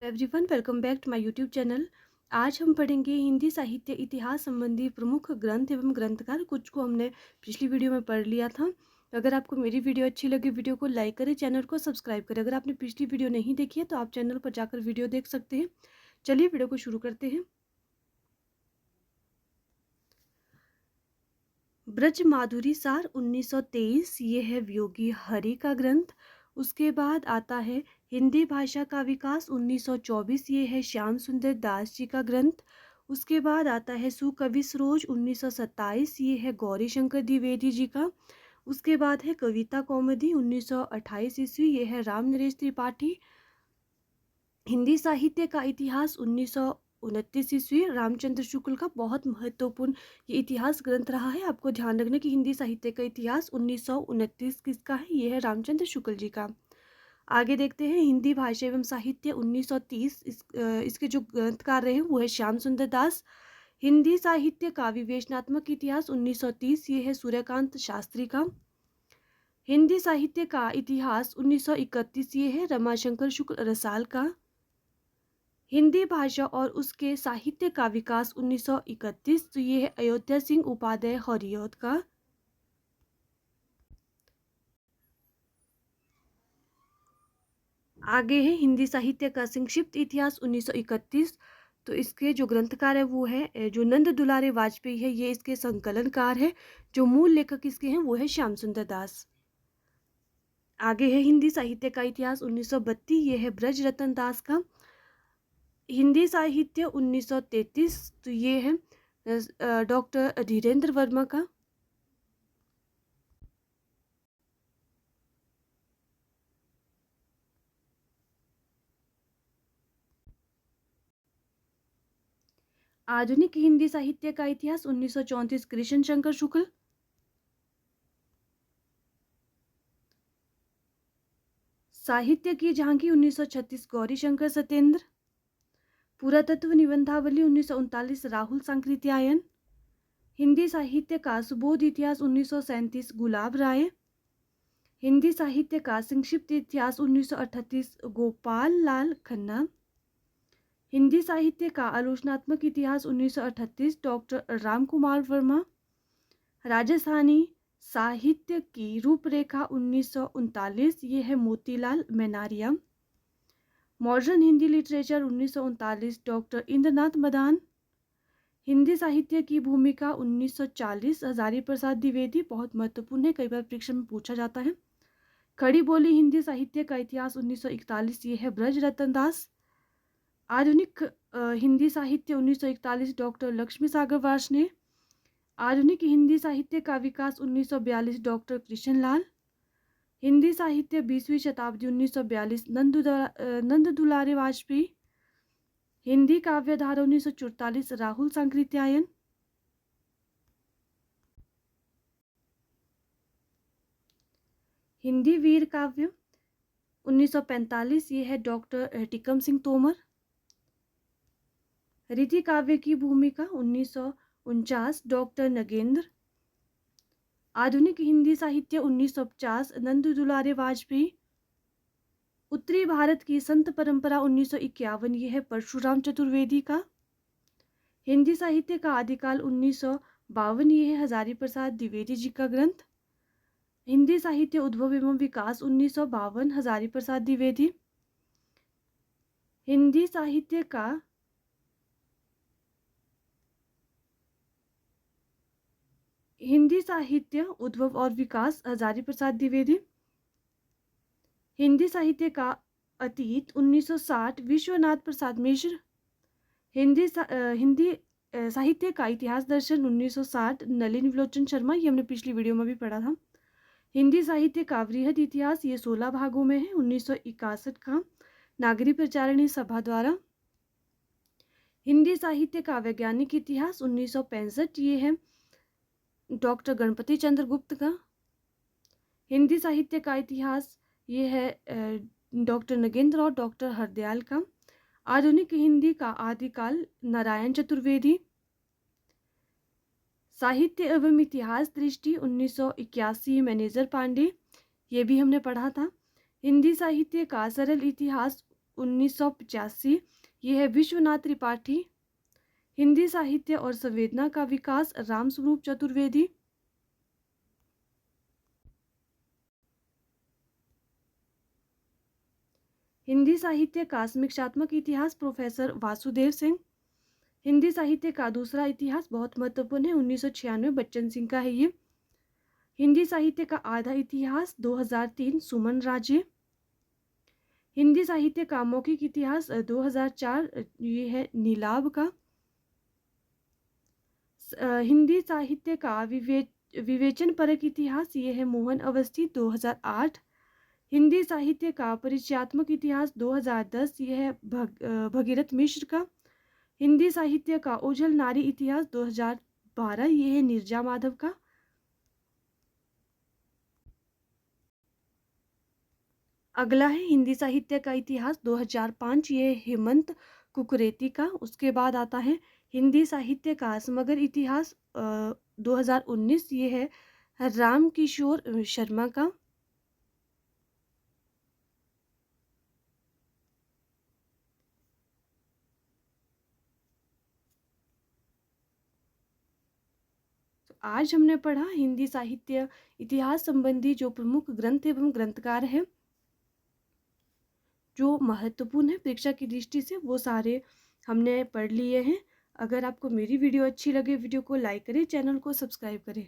Everyone, welcome back to my YouTube channel. आज हम पढ़ेंगे हिंदी साहित्य इतिहास संबंधी प्रमुख ग्रंथ एवं ग्रंथकार। कुछ को हमने पिछली वीडियो में पढ़ लिया था। अगर आपको मेरी वीडियो अच्छी लगे, वीडियो को लाइक करें, चैनल को सब्सक्राइब करें। अगर आपने पिछली वीडियो नहीं देखी है तो आप चैनल पर जाकर वीडियो देख सकते हैं। चलिए वीडियो को शुरू करते हैं। ब्रज माधुरी सार 1923, ये है योगी हरि का ग्रंथ। उसके बाद आता है हिंदी भाषा का विकास 1924, ये है श्याम सुंदर दास जी का ग्रंथ। उसके बाद आता है सुकवि सरोज 1927, ये है गौरी शंकर द्विवेदी जी का। उसके बाद है कविता कौमुदी 1928 ईस्वी, ये है राम नरेश त्रिपाठी। हिंदी साहित्य का इतिहास 1929 ईस्वी, रामचंद्र शुक्ल का बहुत महत्वपूर्ण ये इतिहास ग्रंथ रहा है। आपको ध्यान रखना कि हिंदी साहित्य का इतिहास 1929 किसका है, ये है रामचंद्र शुक्ल जी का। आगे देखते हैं हिंदी भाषा एवं साहित्य 1930, इसके जो ग्रंथकार रहे हैं वो है श्याम सुंदर दास। हिंदी साहित्य का विवेचनात्मक इतिहास 1930, ये है सूर्यकांत शास्त्री का। हिंदी साहित्य का इतिहास 1931, ये है रमाशंकर शुक्ल रसाल का। हिंदी भाषा और उसके साहित्य का विकास 1931, तो ये है अयोध्या सिंह उपाध्याय हरियौत का। आगे है हिंदी साहित्य का संक्षिप्त इतिहास 1931, तो इसके जो ग्रंथकार है वो है जो नंद दुलारे वाजपेयी है, ये इसके संकलनकार है। जो मूल लेखक इसके हैं वो है श्याम सुंदर दास। आगे है हिंदी साहित्य का इतिहास 1932, ये है ब्रज रतन दास का। हिंदी साहित्य 1933, तो ये है डॉक्टर धीरेन्द्र वर्मा का। आधुनिक हिंदी साहित्य का इतिहास 1934, कृष्ण शंकर शुक्ल। साहित्य की झांकी 1936, गौरी शंकर सत्येंद्र। पुरातत्व निबंधावली 1939, राहुल सांकृत्यायन। हिंदी साहित्य का सुबोध इतिहास 1937, गुलाब राय। हिंदी साहित्य का संक्षिप्त इतिहास 1938, गोपाल लाल खन्ना। हिंदी साहित्य का आलोचनात्मक इतिहास 1938, डॉक्टर राम कुमार वर्मा। राजस्थानी साहित्य की रूपरेखा 1939, ये है Motilal Menaria. Modern Hindi literature 1939, doctor Indranath Madan. Hindi साहित्य की भूमिका 1940, हजारी प्रसाद द्विवेदी। बहुत महत्वपूर्ण है, कई बार परीक्षा में पूछा जाता है। खड़ी बोली हिंदी साहित्य का इतिहास 1941, ये है ब्रज रतन दास। आधुनिक हिंदी साहित्य 1941, डॉक्टर लक्ष्मी सागर वार्ष्णेय। आधुनिक हिंदी साहित्य का विकास 1942, डॉक्टर कृष्ण लाल। हिंदी साहित्य 20वीं शताब्दी 1942, नंद दुलारे वाजपेयी। हिंदी काव्यधारा 1944, राहुल सांकृत्यायन। हिंदी वीर काव्य 1945, ये है डॉक्टर टिकम सिंह तोमर। रीति काव्य की भूमिका 1949, डॉक्टर नगेंद्र। आधुनिक हिंदी साहित्य 1950, नंद दुलारे वाजपेयी। उत्तरी भारत की संत परंपरा 1951, ये है परशुराम चतुर्वेदी का। हिंदी साहित्य का आदिकाल 1952, ये है हजारी प्रसाद द्विवेदी जी का ग्रंथ। हिंदी साहित्य उद्भव एवं विकास 1952, हजारी प्रसाद द्विवेदी। हिंदी साहित्य का उद्भव और विकास हजारी प्रसाद द्विवेदी। हिंदी साहित्य का अतीत 1960, विश्वनाथ प्रसाद मिश्र। हिंदी साहित्य का इतिहास दर्शन 1960, नलिन विलोचन शर्मा। ये हमने पिछली वीडियो में भी पढ़ा था। हिंदी साहित्य का वृहद इतिहास, ये 16 भागों में है, 1961 का, नागरी प्रचारिणी सभा द्वारा। हिंदी साहित्य का वैज्ञानिक इतिहास 1965, ये है डॉक्टर गणपति चंद्र गुप्त का। हिंदी साहित्य का इतिहास, ये है डॉक्टर नगेंद्र और डॉक्टर हरदयाल का। आधुनिक हिंदी का आदिकाल नारायण चतुर्वेदी। साहित्य एवं इतिहास दृष्टि 1981, मैनेजर पांडे। ये भी हमने पढ़ा था। हिंदी साहित्य का सरल इतिहास 1985 ये है विश्वनाथ त्रिपाठी। हिंदी साहित्य और संवेदना का विकास रामस्वरूप चतुर्वेदी। हिंदी साहित्य का समीक्षात्मक इतिहास प्रोफेसर वासुदेव सिंह। हिंदी साहित्य का दूसरा इतिहास बहुत महत्वपूर्ण है, 1996 बच्चन सिंह का है ये। हिंदी साहित्य का आधा इतिहास 2003 सुमन राजे। हिंदी साहित्य का मौखिक इतिहास 2004 ये है नीलाभ का। हिंदी साहित्य का विवेचन परक इतिहास ये है मोहन अवस्थी 2008। हिंदी साहित्य का परिचयात्मक इतिहास 2010 ये है भगीरथ मिश्र का। हिंदी साहित्य का ओझल नारी इतिहास 2012 ये है नीरजा माधव का। अगला है हिंदी साहित्य का इतिहास 2005 ये है हेमंत कुकरेती का। उसके बाद आता है हिंदी साहित्य का समग्र इतिहास 2019 ये है राम किशोर शर्मा का। तो आज हमने पढ़ा हिंदी साहित्य इतिहास संबंधी जो प्रमुख ग्रंथ एवं ग्रंथकार हैं जो महत्वपूर्ण है परीक्षा की दृष्टि से, वो सारे हमने पढ़ लिए हैं। अगर आपको मेरी वीडियो अच्छी लगे, वीडियो को लाइक करें, चैनल को सब्सक्राइब करें।